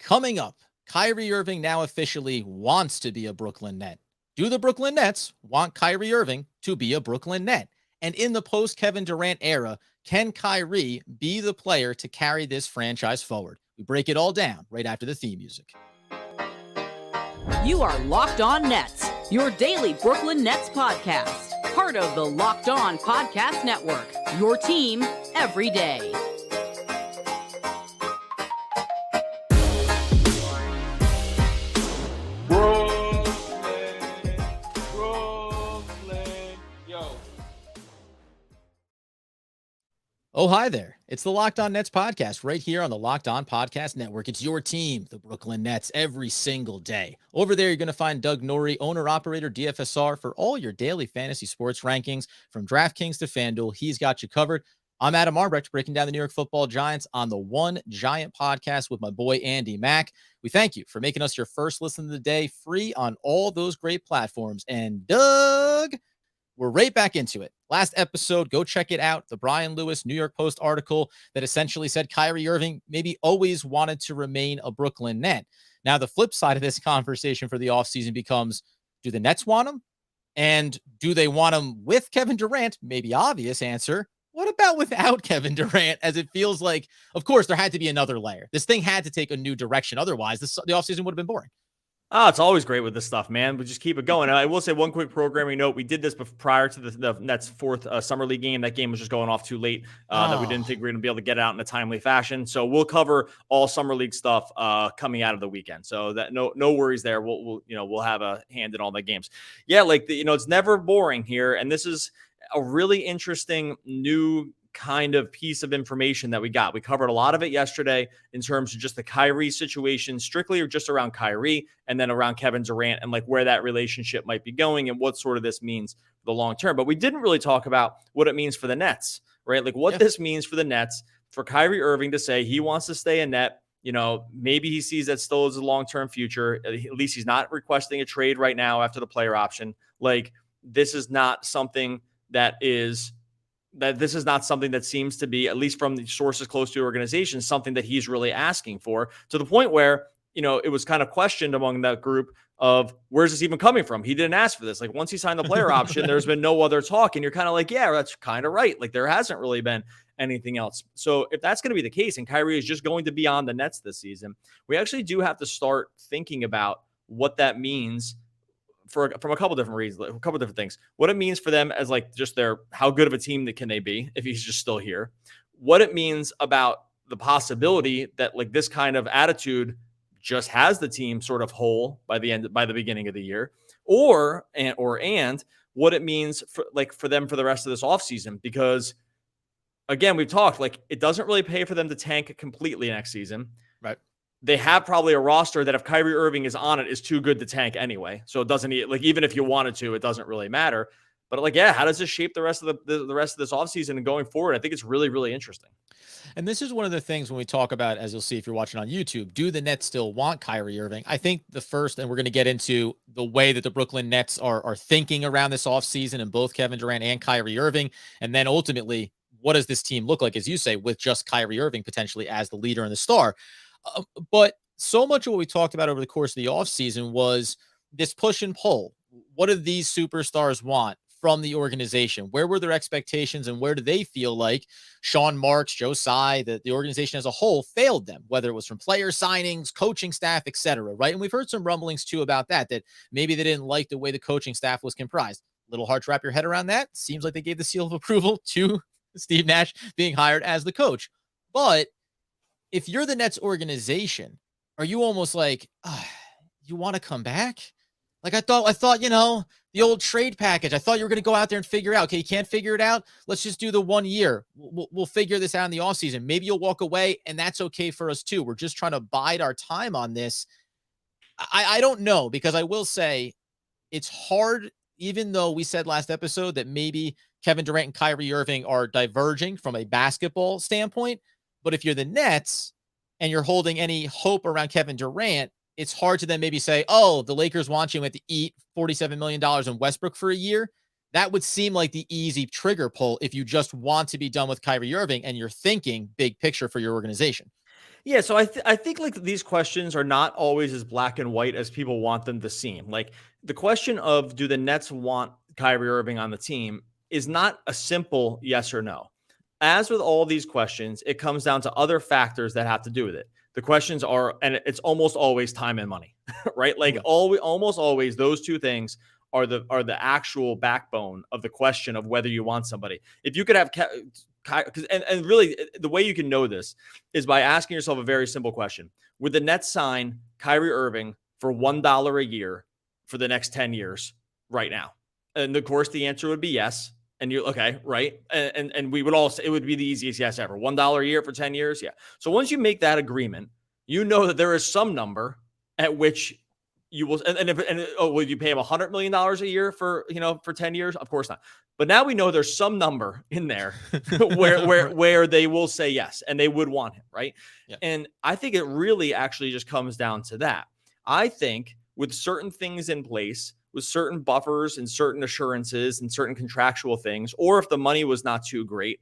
Coming up, Kyrie Irving now officially wants to be a Brooklyn Net. Do the Brooklyn Nets want Kyrie Irving to be a Brooklyn Net? And in the post-Kevin Durant era, can Kyrie be the player to carry this franchise forward? We break it all down right after the theme music. You are Locked On Nets, your daily Brooklyn Nets podcast. Part of the Locked On Podcast Network, your team every day. Oh, hi there. It's the Locked On Nets podcast right here on the Locked On Podcast Network. It's your team, the Brooklyn Nets, every single day. Over there, you're going to find Doug Norrie, owner-operator DFSR, for all your daily fantasy sports rankings from DraftKings to FanDuel. He's got you covered. I'm Adam Armbrecht, breaking down the New York Football Giants on the One Giant podcast with my boy Andy Mack. We thank you for making us your first listen of the day, free on all those great platforms. And Doug, we're right back into it. Last episode, go check it out. The Brian Lewis New York Post article that essentially said Kyrie Irving maybe always wanted to remain a Brooklyn Net. Now, the flip side of this conversation for the offseason becomes, do the Nets want him? And do they want him with Kevin Durant? Maybe obvious answer. What about without Kevin Durant? As it feels like, of course, there had to be another layer. This thing had to take a new direction. Otherwise, the offseason would have been boring. Oh, it's always great with this stuff, man. We just keep it going. And I will say one quick programming note. We did this prior to the Nets' fourth Summer League game. That game was just going off too late that we didn't think we were going to be able to get out in a timely fashion. So we'll cover all Summer League stuff coming out of the weekend. So that no worries there. We'll have a hand in all the games. Yeah, it's never boring here. And this is a really interesting new kind of piece of information that we got. We covered a lot of it yesterday in terms of just the Kyrie situation, strictly or just around Kyrie, and then around Kevin Durant and like where that relationship might be going and what sort of this means for the long term. But we didn't really talk about what it means for the Nets, right? Like what this means for the Nets, for Kyrie Irving to say he wants to stay a Net. Maybe he sees that still as a long-term future. At least he's not requesting a trade right now after the player option. Like this is not something that seems to be, at least from the sources close to the organization, something that he's really asking for, to the point where, it was kind of questioned among that group of where's this even coming from? He didn't ask for this. Like once he signed the player option, there's been no other talk. And you're kind of like, yeah, that's kind of right. Like there hasn't really been anything else. So if that's going to be the case and Kyrie is just going to be on the Nets this season, we actually do have to start thinking about what that means from a couple different reasons, a couple different things. What it means for them as like just how good of a team that can they be if he's just still here? What it means about the possibility that like this kind of attitude just has the team sort of whole by the beginning of the year, or what it means for them for the rest of this offseason. Because again, we've talked, like it doesn't really pay for them to tank completely next season. Right. They have probably a roster that if Kyrie Irving is on it is too good to tank anyway. So it doesn't even if you wanted to, it doesn't really matter. But how does this shape the rest of the rest of this offseason and going forward? I think it's really, really interesting. And this is one of the things when we talk about, as you'll see if you're watching on YouTube, do the Nets still want Kyrie Irving? I think the first, and we're going to get into the way that the Brooklyn Nets are thinking around this offseason and both Kevin Durant and Kyrie Irving. And then ultimately, what does this team look like, as you say, with just Kyrie Irving potentially as the leader and the star? But so much of what we talked about over the course of the offseason was this push and pull. What do these superstars want from the organization? Where were their expectations and where do they feel like Sean Marks, Joe Tsai, the organization as a whole failed them, whether it was from player signings, coaching staff, etc. Right. And we've heard some rumblings too about that maybe they didn't like the way the coaching staff was comprised. A little hard to wrap your head around that. Seems like they gave the seal of approval to Steve Nash being hired as the coach. But if you're the Nets organization, are you almost like, you want to come back? Like I thought, the old trade package. I thought you were going to go out there and figure out, okay, you can't figure it out. Let's just do the 1 year. We'll figure this out in the offseason. Maybe you'll walk away and that's okay for us too. We're just trying to bide our time on this. I don't know, because I will say it's hard, even though we said last episode that maybe Kevin Durant and Kyrie Irving are diverging from a basketball standpoint. But if you're the Nets and you're holding any hope around Kevin Durant, it's hard to then maybe say, oh, the Lakers want you to eat $47 million in Westbrook for a year. That would seem like the easy trigger pull if you just want to be done with Kyrie Irving and you're thinking big picture for your organization. Yeah, so I think like these questions are not always as black and white as people want them to seem. Like the question of do the Nets want Kyrie Irving on the team is not a simple yes or no. As with all these questions, it comes down to other factors that have to do with it. The questions are, and it's almost always time and money, right? Like almost always those two things are the actual backbone of the question of whether you want somebody. If you could have and really the way you can know this is by asking yourself a very simple question. Would the Nets sign Kyrie Irving for $1 a year for the next 10 years right now? And of course, the answer would be yes. And you're okay, right? And we would all say it would be the easiest yes ever. $1 a year for 10 years. Yeah. So once you make that agreement, you know that there is some number at which you will, would you pay him $100 million a year for 10 years? Of course not. But now we know there's some number in there where they will say yes, and they would want him, right? Yeah. And I think it really actually just comes down to that. I think with certain things in place, with certain buffers and certain assurances and certain contractual things, or if the money was not too great,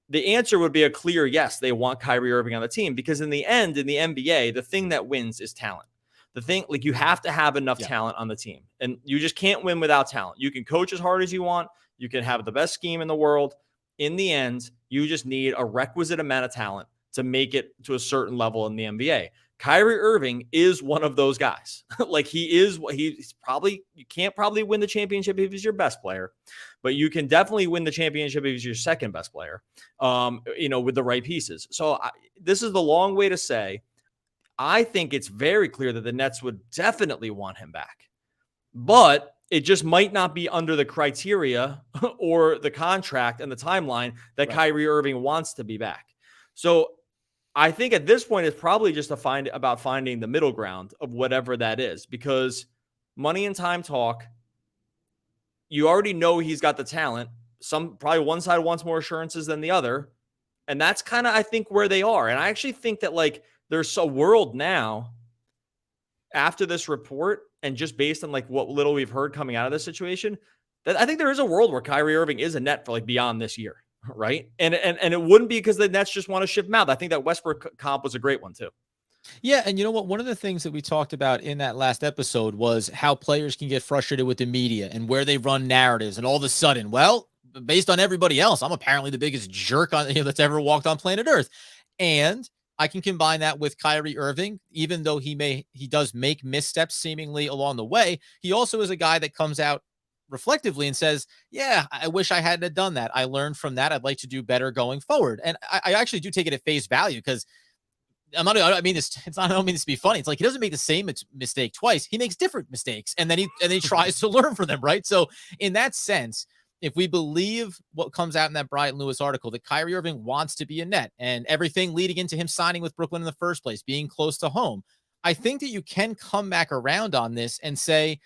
the answer would be a clear yes, they want Kyrie Irving on the team, because in the end, in the NBA, the thing that wins is talent. The thing, like, you have to have enough talent on the team, and you just can't win without talent. You can coach as hard as you want. You can have the best scheme in the world. In the end, you just need a requisite amount of talent to make it to a certain level in the NBA. Kyrie Irving is one of those guys. Like he's probably, you can't probably win the championship if he's your best player, but you can definitely win the championship if he's your second best player, with the right pieces. So this is the long way to say, I think it's very clear that the Nets would definitely want him back, but it just might not be under the criteria or the contract and the timeline that Kyrie Irving wants to be back. So I think at this point, it's probably just about finding the middle ground of whatever that is, because money and time talk. You already know he's got the talent. Probably one side wants more assurances than the other. And that's kind of, I think, where they are. And I actually think that like there's a world now after this report, and just based on like what little we've heard coming out of this situation, that I think there is a world where Kyrie Irving is a Net for like beyond this year. Right. And it wouldn't be because the Nets just want to ship him out. I think that Westbrook comp was a great one too. Yeah. And you know what? One of the things that we talked about in that last episode was how players can get frustrated with the media and where they run narratives. And all of a sudden, well, based on everybody else, I'm apparently the biggest jerk that's ever walked on planet Earth. And I can combine that with Kyrie Irving, even though he does make missteps seemingly along the way. He also is a guy that comes out reflectively and says, yeah, I wish I hadn't done that. I learned from that. I'd like to do better going forward. And I actually do take it at face value, because I don't mean this to be funny. It's like he doesn't make the same mistake twice. He makes different mistakes, and then he tries to learn from them, right? So in that sense, if we believe what comes out in that Brian Lewis article, that Kyrie Irving wants to be a Net, and everything leading into him signing with Brooklyn in the first place, being close to home, I think that you can come back around on this and say,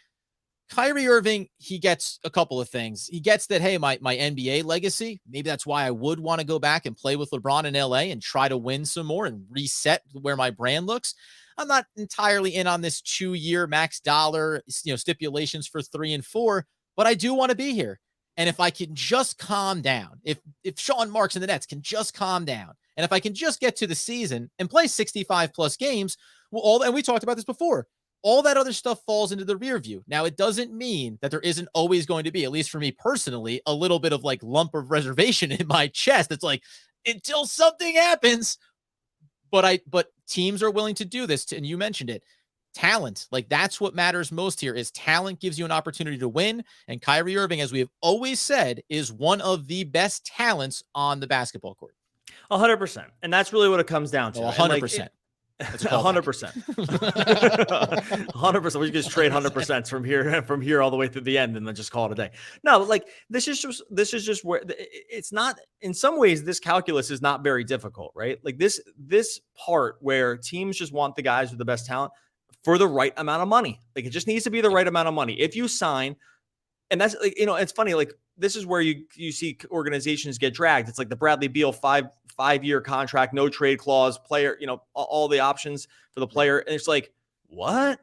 Kyrie Irving, he gets a couple of things. He gets that, hey, my NBA legacy, maybe that's why I would want to go back and play with LeBron in LA and try to win some more and reset where my brand looks. I'm not entirely in on this 2-year max dollar, stipulations for 3 and 4, but I do want to be here. And if I can just calm down, if Sean Marks and the Nets can just calm down, and if I can just get to the season and play 65 plus games, and we talked about this before, all that other stuff falls into the rear view. Now, it doesn't mean that there isn't always going to be, at least for me personally, a little bit of like lump of reservation in my chest. It's like, until something happens, but teams are willing to do this. And you mentioned it. Talent, like that's what matters most here. Is talent gives you an opportunity to win, and Kyrie Irving, as we have always said, is one of the best talents on the basketball court. 100%, and that's really what it comes down to. 100%. 100%. 100%. We just trade 100% from here all the way through the end, and then just call it a day. No, but like this is just where it's not. In some ways, this calculus is not very difficult, right? Like this part where teams just want the guys with the best talent for the right amount of money. Like it just needs to be the right amount of money. If you sign, and that's like, it's funny, like this is where you see organizations get dragged. It's like the Bradley Beal five-year contract, no trade clause, player, all the options for the player. And it's like, what?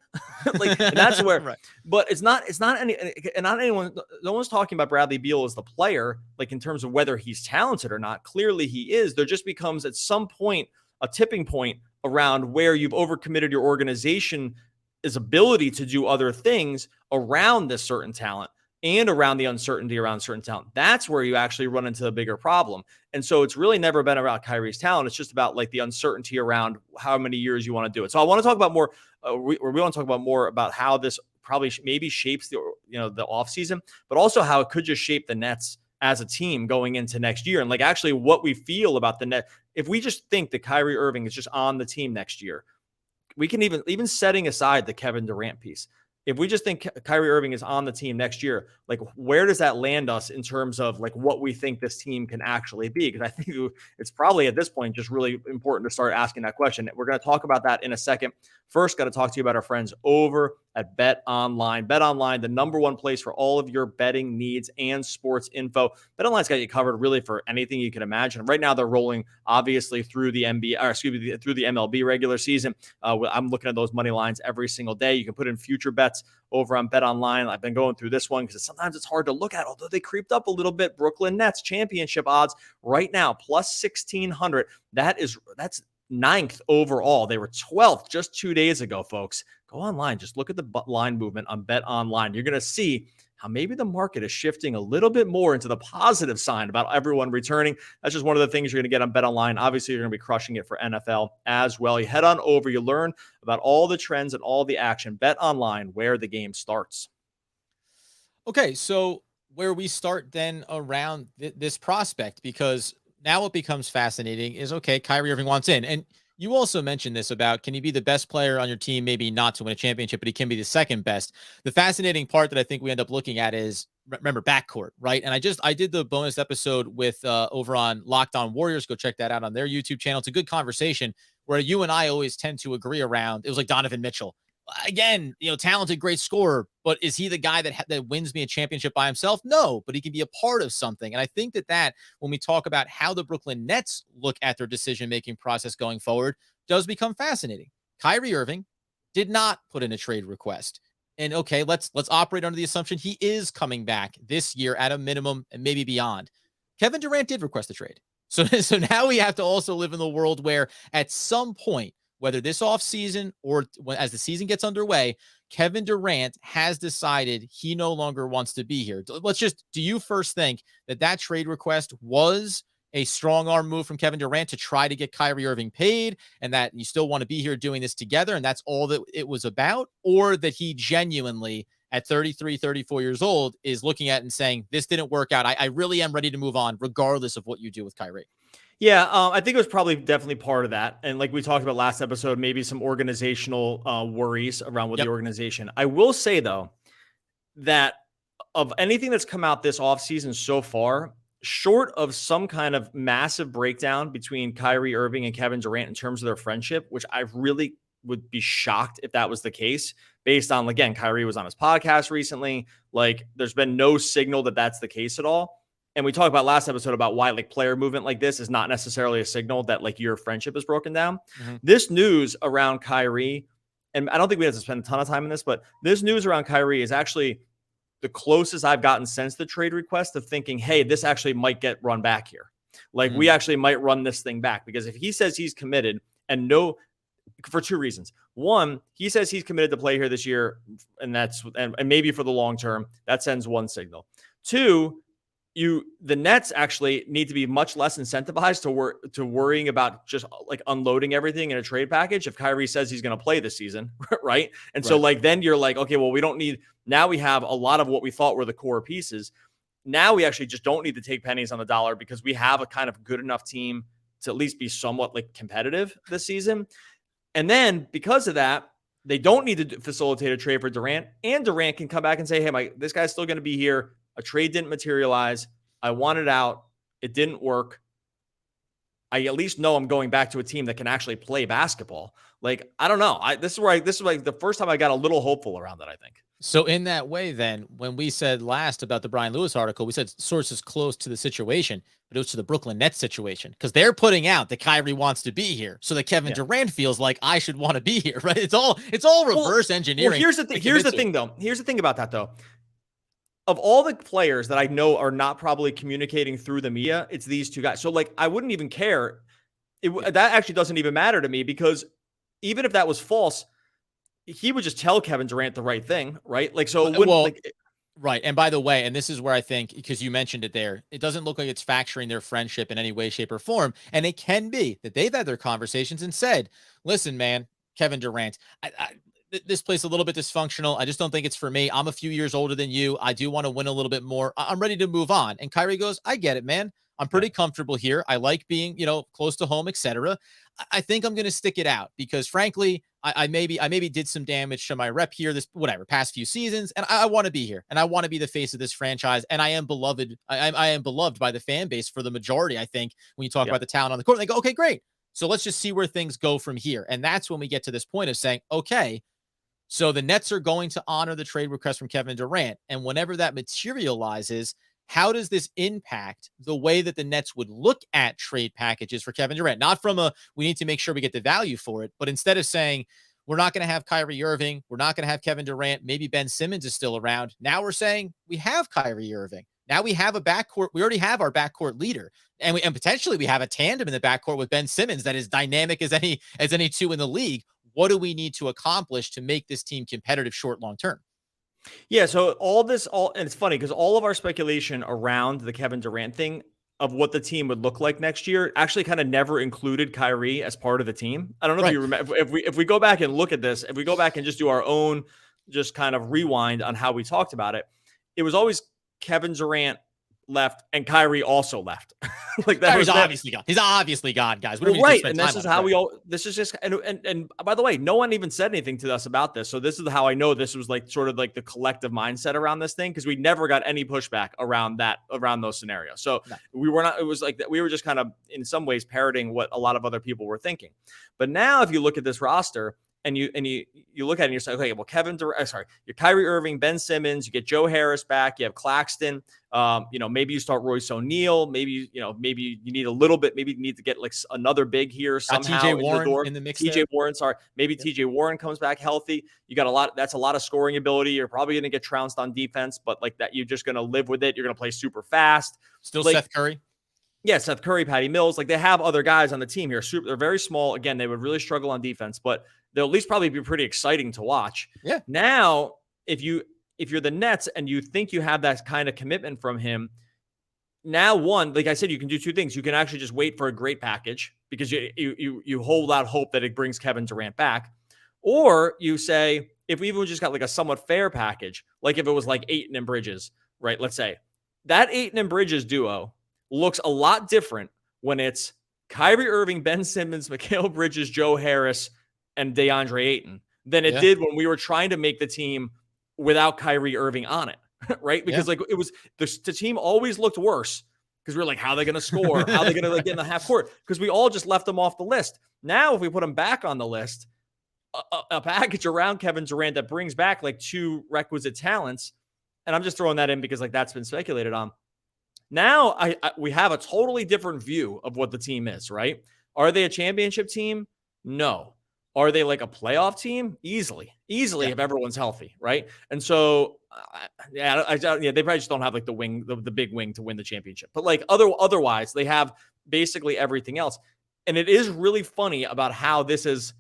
Like, and that's where, right. But not anyone, no one's talking about Bradley Beal as the player, like in terms of whether he's talented or not. Clearly he is. There just becomes at some point a tipping point around where you've overcommitted your organization's ability to do other things around this certain talent and around the uncertainty around certain talent. That's where you actually run into a bigger problem. And so it's really never been about Kyrie's talent. It's just about like the uncertainty around how many years you want to do it. So I want to talk about more, we want to talk about more about how this probably maybe shapes the offseason, but also how it could just shape the Nets as a team going into next year. And like actually what we feel about the net. If we just think that Kyrie Irving is just on the team next year, we can even setting aside the Kevin Durant piece. If we just think Kyrie Irving is on the team next year, like where does that land us in terms of like what we think this team can actually be? Because I think it's probably at this point just really important to start asking that question. We're going to talk about that in a second. First, got to talk to you about our friends over at Bet Online. Bet Online, the number one place for all of your betting needs and sports info. Bet Online's got you covered really for anything you can imagine. Right now, they're rolling obviously through the through the MLB regular season. I'm looking at those money lines every single day. You can put in future bets over on Bet Online. I've been going through this one because sometimes it's hard to look at, although they creeped up a little bit. Brooklyn Nets championship odds right now plus 1,600. That's ninth overall. They were 12th just 2 days ago, folks. Go online. Just look at the line movement on Bet Online. You're going to see how maybe the market is shifting a little bit more into the positive sign about everyone returning. That's just one of the things you're going to get on Bet Online. Obviously, you're going to be crushing it for NFL as well. You head on over, you learn about all the trends and all the action. Bet Online, where the game starts. Okay, so where we start then around this prospect, because now what becomes fascinating is, okay, Kyrie Irving wants in. And you also mentioned this about, can he be the best player on your team? Maybe not to win a championship, but he can be the second best. The fascinating part that I think we end up looking at is, remember, backcourt, right? And I did the bonus episode with over on Locked On Warriors. Go check that out on their YouTube channel. It's a good conversation where you and I always tend to agree around. It was like Donovan Mitchell. Again, talented, great scorer, but is he the guy that wins me a championship by himself? No, but he can be a part of something. And I think that when we talk about how the Brooklyn Nets look at their decision-making process going forward does become fascinating. Kyrie Irving did not put in a trade request. And okay, let's operate under the assumption he is coming back this year at a minimum and maybe beyond. Kevin Durant did request a trade. So now we have to also live in the world where at some point, whether this offseason or as the season gets underway, Kevin Durant has decided he no longer wants to be here. Do you first think that trade request was a strong arm move from Kevin Durant to try to get Kyrie Irving paid and that you still want to be here doing this together and that's all that it was about? Or that he genuinely, at 33, 34 years old, is looking at it and saying, this didn't work out. I really am ready to move on regardless of what you do with Kyrie. Yeah, I think it was probably definitely part of that. And like we talked about last episode, maybe some organizational worries around the organization. I will say, though, that of anything that's come out this offseason so far, short of some kind of massive breakdown between Kyrie Irving and Kevin Durant in terms of their friendship, which I really would be shocked if that was the case based on, again, Kyrie was on his podcast recently. Like there's been no signal that that's the case at all. And we talked about last episode about why like player movement like this is not necessarily a signal that like your friendship is broken down. Mm-hmm. This news around Kyrie, and I don't think we have to spend a ton of time in this, but this news around Kyrie is actually the closest I've gotten since the trade request of thinking, hey, this actually might get run back here. Like we actually might run this thing back because if he says he's committed and for two reasons. One, he says he's committed to play here this year and maybe for the long term, that sends one signal. Two, the Nets actually need to be much less incentivized to worrying about just like unloading everything in a trade package if Kyrie says he's going to play this season, right? And so like then you're like, okay, well, now we have a lot of what we thought were the core pieces. Now we actually just don't need to take pennies on the dollar because we have a kind of good enough team to at least be somewhat like competitive this season. And then because of that, they don't need to facilitate a trade for Durant, and Durant can come back and say, hey, this guy's still going to be here. A trade didn't materialize. I wanted out. It didn't work. I at least know I'm going back to a team that can actually play basketball. Like, I don't know. This is like the first time I got a little hopeful around that, I think. So in that way, then, when we said last about the Brian Lewis article, we said sources close to the situation, but it was to the Brooklyn Nets situation because they're putting out that Kyrie wants to be here, so that Kevin Durant feels like I should want to be here, right? It's all reverse engineering. Well, here's the thing. Here's the thing, though. Here's the thing about that, though. Of all the players that I know are not probably communicating through the media, it's these two guys. So, like, I wouldn't even care. That actually doesn't even matter to me because even if that was false, he would just tell Kevin Durant the right thing, right? Like, so it wouldn't Well, like, right. And by the way, and this is where I think, because you mentioned it there, it doesn't look like it's factoring their friendship in any way, shape, or form. And it can be that they've had their conversations and said, listen, man, Kevin Durant, this place a little bit dysfunctional. I just don't think it's for me. I'm a few years older than you. I do want to win a little bit more. I'm ready to move on. And Kyrie goes, I get it, man. I'm yeah, pretty comfortable here. I like being, close to home, etc. I think I'm going to stick it out because, frankly, I maybe did some damage to my rep here this past few seasons, and I want to be here and I want to be the face of this franchise, and I am beloved. I am beloved by the fan base for the majority. I think when you talk yeah. about the talent on the court, they go, okay, great. So let's just see where things go from here, and that's when we get to this point of saying, okay, so the Nets are going to honor the trade request from Kevin Durant. And whenever that materializes, how does this impact the way that the Nets would look at trade packages for Kevin Durant? Not from we need to make sure we get the value for it, but instead of saying, we're not going to have Kyrie Irving, we're not going to have Kevin Durant, maybe Ben Simmons is still around. Now we're saying we have Kyrie Irving. Now we have a backcourt. We already have our backcourt leader, and potentially we have a tandem in the backcourt with Ben Simmons that is dynamic as any two in the league. What do we need to accomplish to make this team competitive short, long term? Yeah, so and it's funny because all of our speculation around the Kevin Durant thing of what the team would look like next year actually kind of never included Kyrie as part of the team. I don't know if you remember, if we go back and look at this, if we go back and just do our own, just kind of rewind on how we talked about it, it was always Kevin Durant left and Kyrie also left. Like that Kyrie's was obviously gone. He's obviously gone, guys. Well, right, and this is how we all. This is just, and by the way, no one even said anything to us about this. So this is how I know this was like sort of like the collective mindset around this thing, because we never got any pushback around those scenarios. So we were not. It was like that. We were just kind of in some ways parroting what a lot of other people were thinking. But now, if you look at this roster, and you look at it and you're saying, okay, well, you're Kyrie Irving, Ben Simmons, you get Joe Harris back, you have Claxton, maybe you start Royce O'Neal, maybe you need a little bit, maybe you need to get like another big here somehow. TJ Warren in the mix. TJ Warren, maybe TJ Warren comes back healthy. You got that's a lot of scoring ability. You're probably going to get trounced on defense, but like that, you're just going to live with it. You're going to play super fast. Still like, Seth Curry. Yeah, Seth Curry, Patty Mills. Like they have other guys on the team here. They're very small. Again, they would really struggle on defense, but they'll at least probably be pretty exciting to watch. Yeah. Now, if you're the Nets and you think you have that kind of commitment from him, now one, like I said, you can do two things. You can actually just wait for a great package because you hold out hope that it brings Kevin Durant back, or you say if we even just got like a somewhat fair package, like if it was like Ayton and Bridges, right? Let's say that Ayton and Bridges duo looks a lot different when it's Kyrie Irving, Ben Simmons, Mikal Bridges, Joe Harris, and DeAndre Ayton than it did when we were trying to make the team without Kyrie Irving on it, right? Because like it was the team always looked worse because we were like, how are they going to score? How are they going to like get in the half court? Because we all just left them off the list. Now, if we put them back on the list, a package around Kevin Durant that brings back like two requisite talents, and I'm just throwing that in because like that's been speculated on. Now we have a totally different view of what the team is, right? Are they a championship team? No. Are they like a playoff team? Easily if everyone's healthy, right? And so, they probably just don't have like the wing, the big wing to win the championship. But like otherwise, they have basically everything else. And it is really funny about how this is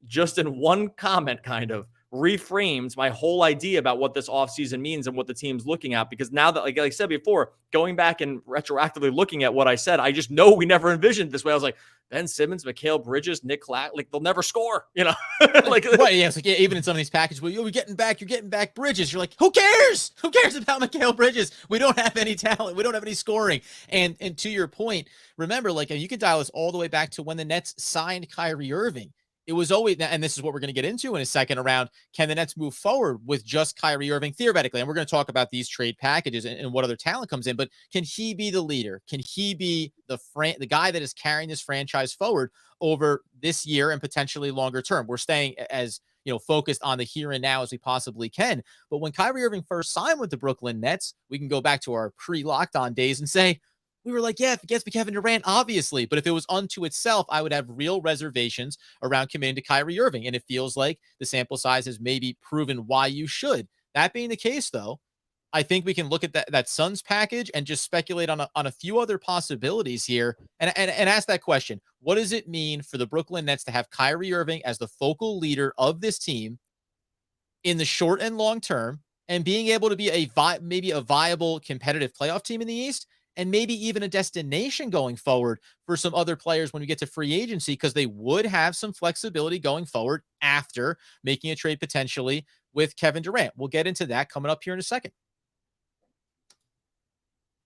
just in one comment kind of reframed my whole idea about what this offseason means and what the team's looking at. Because now that, like I said before, going back and retroactively looking at what I said, I just know we never envisioned this way. I was like, Ben Simmons, Mikal Bridges, Nick Clack, like they'll never score, like right. Yeah. It's like, even in some of these packages, well, you're getting back Bridges. You're like, who cares? Who cares about Mikal Bridges? We don't have any talent. We don't have any scoring. And to your point, remember, like you can dial this all the way back to when the Nets signed Kyrie Irving. It was always, and this is what we're going to get into in a second around, can the Nets move forward with just Kyrie Irving theoretically? And we're going to talk about these trade packages and what other talent comes in, but can he be the leader? Can he be the guy that is carrying this franchise forward over this year and potentially longer term? We're staying as, focused on the here and now as we possibly can. But when Kyrie Irving first signed with the Brooklyn Nets, we can go back to our pre-locked on days and say, we were like, yeah, if it gets to Kevin Durant, obviously. But if it was unto itself, I would have real reservations around committing to Kyrie Irving. And it feels like the sample size has maybe proven why you should. That being the case, though, I think we can look at that Suns package and just speculate on a few other possibilities here and ask that question. What does it mean for the Brooklyn Nets to have Kyrie Irving as the focal leader of this team in the short and long term, and being able to be maybe a viable competitive playoff team in the East, and maybe even a destination going forward for some other players when we get to free agency, because they would have some flexibility going forward after making a trade potentially with Kevin Durant. We'll get into that coming up here in a second.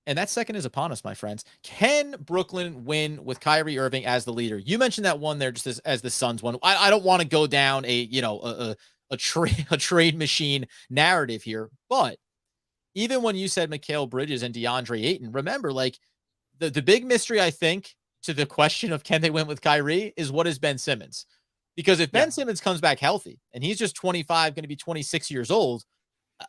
And that second is upon us, my friends. Can Brooklyn win with Kyrie Irving as the leader? You mentioned that one there just as the Suns one. I don't want to go down a trade machine narrative here, but even when you said Mikal Bridges and DeAndre Ayton, remember, like, the big mystery, I think, to the question of can they win with Kyrie is what is Ben Simmons? Because if Ben Simmons comes back healthy and he's just 25, going to be 26 years old,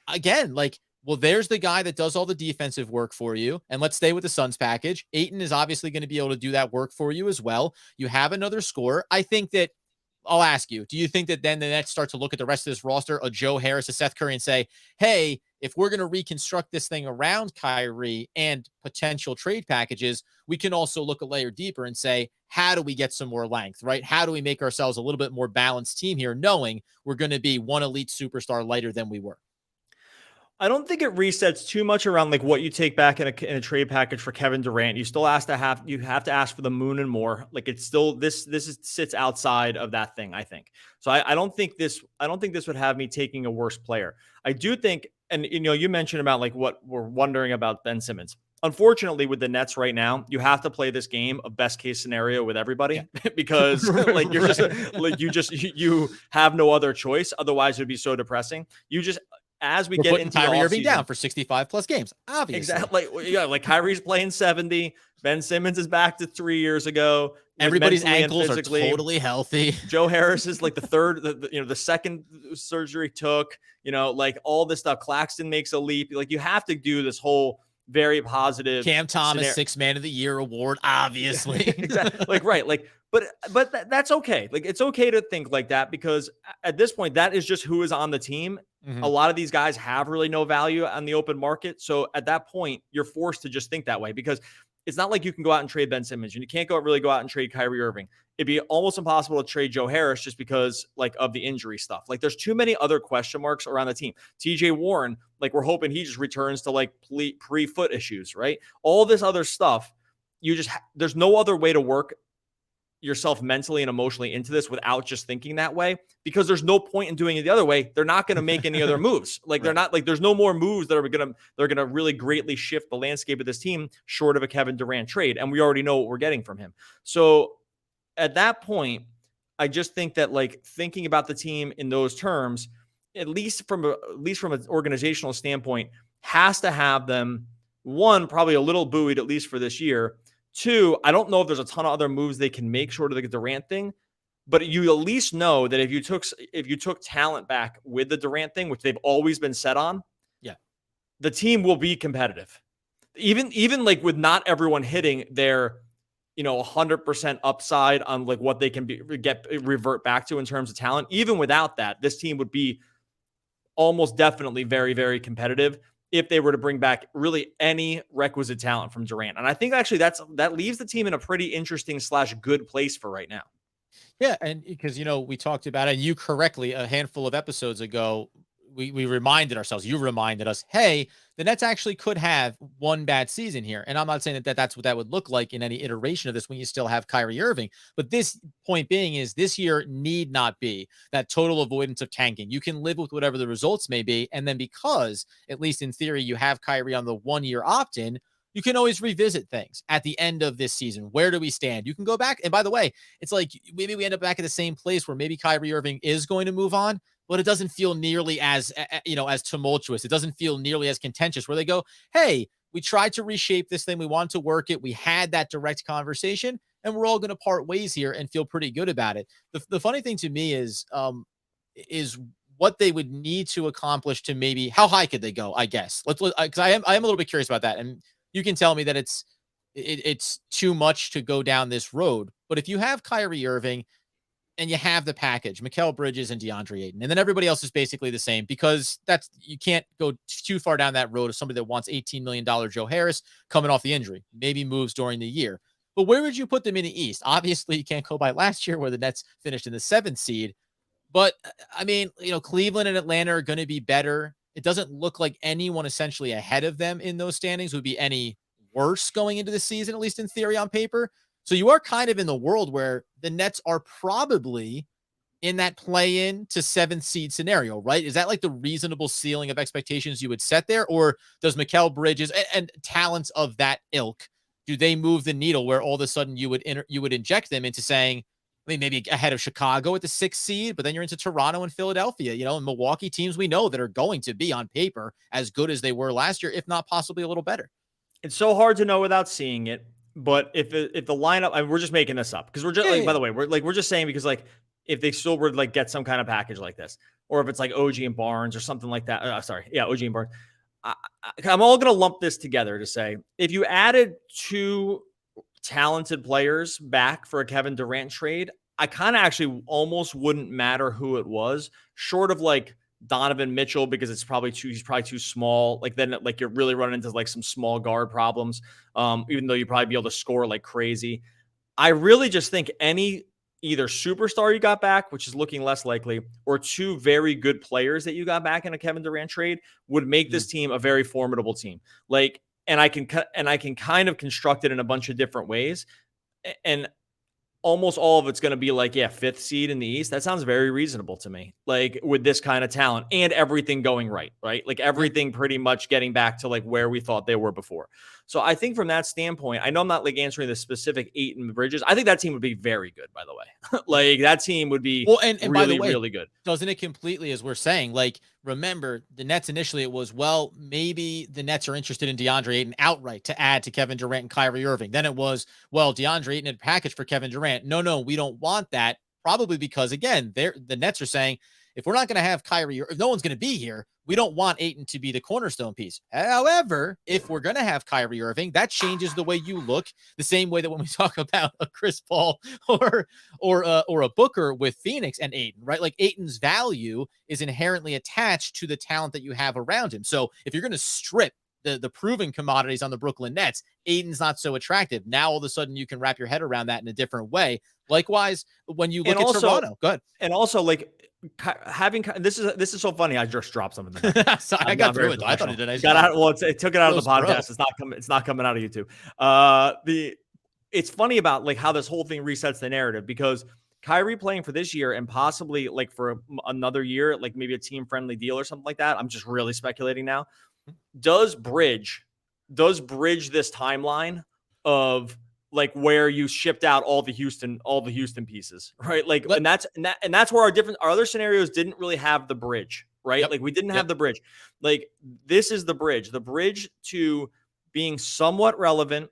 again, like, well, there's the guy that does all the defensive work for you. And let's stay with the Suns package. Ayton is obviously going to be able to do that work for you as well. You have another scorer. I think that I'll ask you, do you think that then the Nets start to look at the rest of this roster, a Joe Harris, a Seth Curry, and say, hey, if we're going to reconstruct this thing around Kyrie and potential trade packages, we can also look a layer deeper and say, how do we get some more length, right? How do we make ourselves a little bit more balanced team here, knowing we're going to be one elite superstar lighter than we were? I don't think it resets too much around like what you take back in a trade package for Kevin Durant. You still have to ask for the moon and more. Like, it's still sits outside of that thing, I think. So I don't think this would have me taking a worse player. I do think, and you mentioned about like what we're wondering about Ben Simmons. Unfortunately, with the Nets right now, you have to play this game of best case scenario with everybody because like you're just like you have no other choice. Otherwise, it would be so depressing. As we're get into Kyrie Irving down for 65 plus games, obviously. Exactly. Yeah, like Kyrie's playing 70. Ben Simmons is back to 3 years ago. Everybody's ankles are totally healthy. Joe Harris is like the second surgery took, like all this stuff. Claxton makes a leap. Like, you have to do this whole very positive Cam Thomas 6th Man of the Year award, obviously. Exactly. Like, right. Like, but that's okay. Like, it's okay to think like that, because at this point, that is just who is on the team. Mm-hmm. A lot of these guys have really no value on the open market. So at that point, you're forced to just think that way, because it's not like you can go out and trade Ben Simmons, and you can't really go out and trade Kyrie Irving. It'd be almost impossible to trade Joe Harris just because like of the injury stuff. Like, there's too many other question marks around the team. TJ Warren, like, we're hoping he just returns to like pre-foot issues, right? All this other stuff. There's no other way to work yourself mentally and emotionally into this without just thinking that way, because there's no point in doing it the other way. They're not going to make any other moves. Like, they're not like, there's no more moves that they're going to really greatly shift the landscape of this team short of a Kevin Durant trade. And we already know what we're getting from him. So at that point, I just think that, like, thinking about the team in those terms, at least from an organizational standpoint, has to have them, one, probably a little buoyed, at least for this year. Two, I don't know if there's a ton of other moves they can make short of the Durant thing, but you at least know that if you took talent back with the Durant thing, which they've always been set on, the team will be competitive. Even like with not everyone hitting their 100% upside on like what they can revert back to in terms of talent. Even without that, this team would be almost definitely very, very competitive if they were to bring back really any requisite talent from Durant. And I think actually that leaves the team in a pretty interesting / good place for right now. Yeah. And because, we talked about it, and you correctly, a handful of episodes ago, we reminded ourselves, you reminded us, hey, the Nets actually could have one bad season here. And I'm not saying that's what that would look like in any iteration of this when you still have Kyrie Irving. But this point being is this year need not be that total avoidance of tanking. You can live with whatever the results may be. And then because, at least in theory, you have Kyrie on the 1-year opt-in, you can always revisit things at the end of this season. Where do we stand? You can go back. And by the way, it's like maybe we end up back at the same place where maybe Kyrie Irving is going to move on, but it doesn't feel nearly as tumultuous. It doesn't feel nearly as contentious, where they go, hey, we tried to reshape this thing. We wanted to work it. We had that direct conversation, and we're all going to part ways here and feel pretty good about it. The funny thing to me is what they would need to accomplish to maybe how high could they go, I guess. Because I am a little bit curious about that. And you can tell me that it's too much to go down this road. But if you have Kyrie Irving, and you have the package, Mikal Bridges and DeAndre Ayton, and then everybody else is basically the same, because you can't go too far down that road of somebody that wants $18 million Joe Harris coming off the injury, maybe moves during the year. But where would you put them in the East? Obviously, you can't go by last year where the Nets finished in the 7th seed. But I mean, Cleveland and Atlanta are going to be better. It doesn't look like anyone essentially ahead of them in those standings would be any worse going into the season, at least in theory on paper. So you are kind of in the world where the Nets are probably in that play-in to 7th seed scenario, right? Is that like the reasonable ceiling of expectations you would set there? Or does Mikal Bridges and talents of that ilk, do they move the needle where all of a sudden you would inject them into saying, I mean, maybe ahead of Chicago at the 6th seed, but then you're into Toronto and Philadelphia, and Milwaukee, teams we know that are going to be on paper as good as they were last year, if not possibly a little better. It's so hard to know without seeing it. But if the lineup, I mean, we're just making this up because we're just by the way, we're just saying, because like if they still were like get some kind of package like this, or if it's like OG and Barnes or something like that. OG and Barnes. I'm all going to lump this together to say, if you added 2 talented players back for a Kevin Durant trade, I kind of actually almost wouldn't matter who it was, short of like Donovan Mitchell, because he's probably too small. Like then like you're really running into like some small guard problems. Even though you'd probably be able to score like crazy. I really just think any either superstar you got back, which is looking less likely, or 2 very good players that you got back in a Kevin Durant trade would make this team a very formidable team. Like, and I can kind of construct it in a bunch of different ways. And almost all of it's going to be like, 5th seed in the East. That sounds very reasonable to me. Like with this kind of talent and everything going right? Like everything pretty much getting back to like where we thought they were before. So I think from that standpoint, I know I'm not like answering the specific Ayton Bridges. I think that team would be very good, by the way. Like that team would be and really, by the way, really good. Doesn't it completely, as we're saying, like, remember the Nets initially it was, well, maybe the Nets are interested in DeAndre Ayton outright to add to Kevin Durant and Kyrie Irving. Then it was, well, DeAndre Ayton had package for Kevin Durant. No, we don't want that. Probably because, again, the Nets are saying, if we're not going to have Kyrie, or if no one's going to be here, we don't want Ayton to be the cornerstone piece. However, if we're going to have Kyrie Irving, that changes the way you look, the same way that when we talk about a Chris Paul or a Booker with Phoenix and Ayton, right? Like Ayton's value is inherently attached to the talent that you have around him. So if you're going to strip the proven commodities on the Brooklyn Nets, Ayton's not so attractive. Now all of a sudden you can wrap your head around that in a different way. Likewise, when you look at Toronto, good. And also like having this is so funny. I just dropped something. So I got through it. I thought it did. It took it out of the podcast. It's not coming out of YouTube. It's funny about like how this whole thing resets the narrative, because Kyrie playing for this year and possibly like for another year, like maybe a team friendly deal or something like that. I'm just really speculating now. Does bridge this timeline of like where you shipped out all the Houston pieces, right? Like, and that's where our other scenarios didn't really have the bridge, right? Like we didn't have the bridge. Like this is the bridge to being somewhat relevant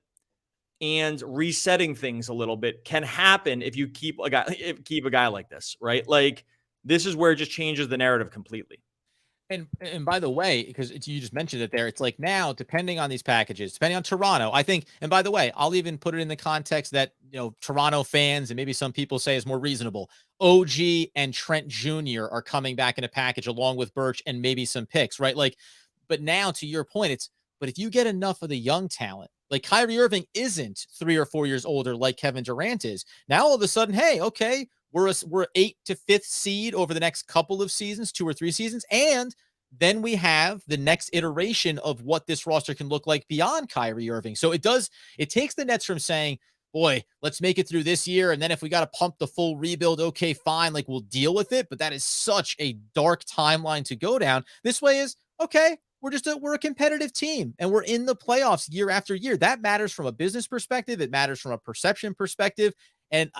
and resetting things a little bit can happen if you keep a guy like this, right? Like this is where it just changes the narrative completely. And by the way, because you just mentioned it there, it's like now, depending on these packages, depending on Toronto, I think, and by the way, I'll even put it in the context that, Toronto fans and maybe some people say is more reasonable. OG and Trent Jr. are coming back in a package along with Birch and maybe some picks, right? Like, but now to your point, but if you get enough of the young talent, like Kyrie Irving isn't 3 or 4 years older like Kevin Durant is. Now all of a sudden, hey, okay, we're 8th to 5th seed over the next couple of seasons, 2 or 3 seasons. And then we have the next iteration of what this roster can look like beyond Kyrie Irving. So it takes the Nets from saying, boy, let's make it through this year. And then if we got to pump the full rebuild, okay, fine. Like we'll deal with it. But that is such a dark timeline to go down. This way is, okay, we're a competitive team and we're in the playoffs year after year. That matters from a business perspective. It matters from a perception perspective. And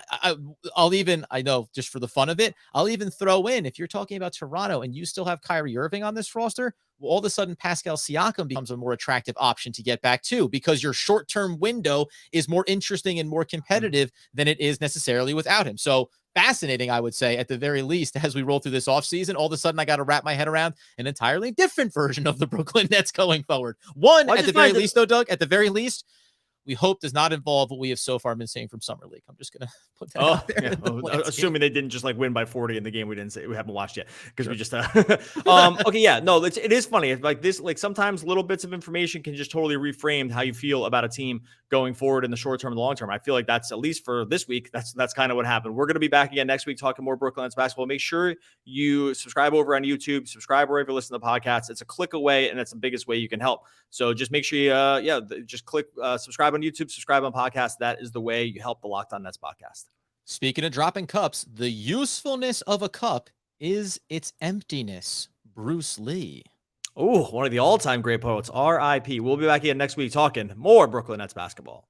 I'll even, I know just for the fun of it, I'll even throw in, if you're talking about Toronto and you still have Kyrie Irving on this roster, well, all of a sudden Pascal Siakam becomes a more attractive option to get back to, because your short-term window is more interesting and more competitive than it is necessarily without him. So fascinating, I would say, at the very least, as we roll through this offseason, all of a sudden I got to wrap my head around an entirely different version of the Brooklyn Nets going forward. At the very least, though, Doug, at the very least, we hope does not involve what we have so far been seeing from Summer League. I'm just going to put that out there. Yeah. Assuming they didn't just like win by 40 in the game we haven't watched yet because we just okay, yeah, no, it is funny. Like this, like sometimes little bits of information can just totally reframe how you feel about a team going forward in the short term and the long term. I feel like that's, at least for this week, that's kind of what happened. We're going to be back again next week talking more Brooklyn Nets basketball. Make sure you subscribe over on YouTube, subscribe wherever you listen to the podcast. It's a click away, and it's the biggest way you can help. So just make sure you, just click subscribe on YouTube, subscribe on podcast. That is the way you help the Locked On Nets podcast. Speaking of dropping cups, the usefulness of a cup is its emptiness. Bruce Lee. Oh, one of the all-time great poets, R.I.P. We'll be back again next week talking more Brooklyn Nets basketball.